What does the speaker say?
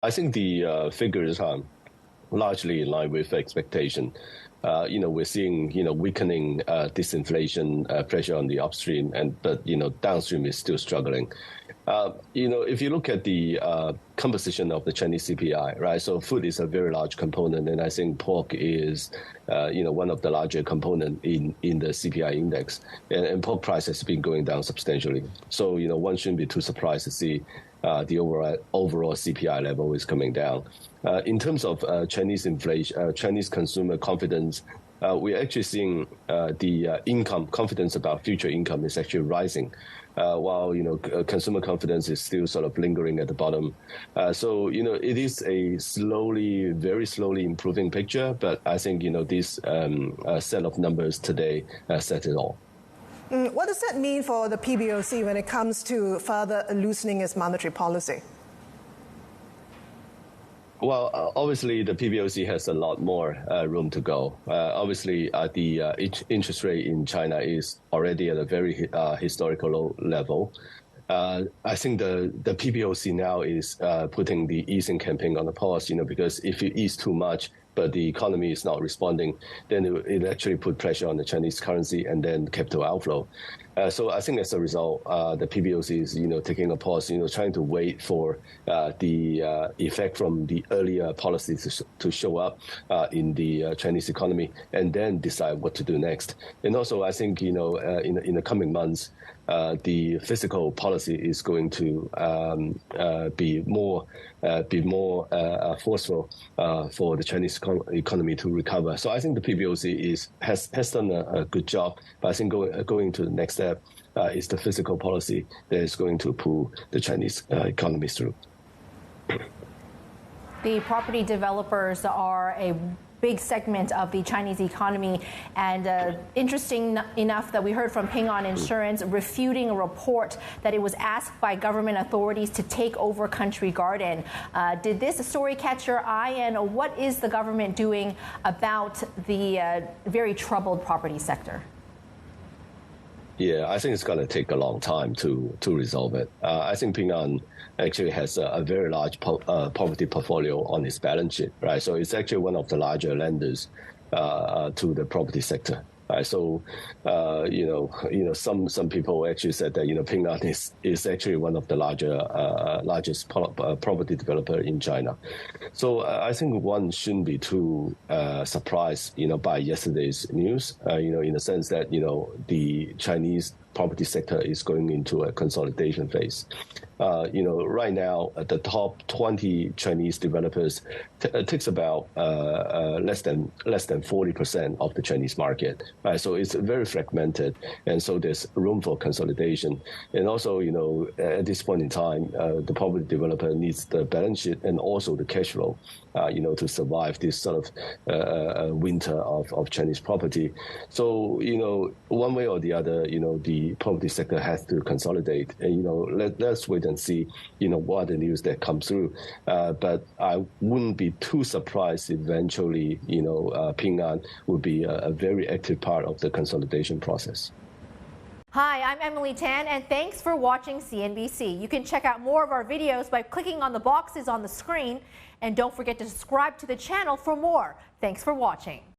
I think the figures are largely in line with expectation. We're seeing, weakening disinflation pressure on the upstream, but downstream is still struggling. If you look at the composition of the Chinese CPI, right? So food is a very large component, and I think pork is, one of the larger component in the CPI index, and pork price has been going down substantially. So one shouldn't be too surprised to see the overall CPI level is coming down. In terms of Chinese inflation, Chinese consumer confidence, we're actually seeing the income confidence about future income is actually rising, while consumer confidence is still sort of lingering at the bottom. So it is a very slowly improving picture, but I think this set of numbers today set it all. What does that mean for the PBOC when it comes to further loosening its monetary policy? Well, obviously, the PBOC has a lot more room to go. Obviously, the interest rate in China is already at a very historical low level. I think the PBOC now is putting the easing campaign on a pause, because if you ease too much, but the economy is not responding, then it actually put pressure on the Chinese currency and then capital outflow. So I think as a result, the PBOC is, taking a pause, trying to wait for the effect from the earlier policies to show up in the Chinese economy, and then decide what to do next. And also, I think, in the coming months, the fiscal policy is going to be more forceful for the Chinese economy to recover. So I think the PBOC has done a good job, but I think going to the next step is the fiscal policy that is going to pull the Chinese economy through. The property developers are a big segment of the Chinese economy, and interesting enough that we heard from Ping An Insurance refuting a report that it was asked by government authorities to take over Country Garden. Did this story catch your eye, and what is the government doing about the very troubled property sector? Yeah, I think it's going to take a long time to resolve it. I think Ping An actually has a very large property portfolio on its balance sheet, right? So it's actually one of the larger lenders to the property sector. Right, so some people actually said that Ping An is actually one of the largest property developer in China. So I think one shouldn't be too surprised by yesterday's news. In the sense that the Chinese property sector is going into a consolidation phase. Right now, the top 20 Chinese developers takes about less than 40% of the Chinese market. Right, so it's very fragmented, and so there's room for consolidation. And also, at this point in time, the property developer needs the balance sheet and also the cash flow, to survive this sort of winter of Chinese property. So, one way or the other, the property sector has to consolidate. And, let's wait and see, what the news that comes through. But I wouldn't be too surprised if eventually, Ping An will be a very active part of the consolidation process. Hi, I'm Emily Tan, and thanks for watching CNBC. You can check out more of our videos by clicking on the boxes on the screen, and don't forget to subscribe to the channel for more. Thanks for watching.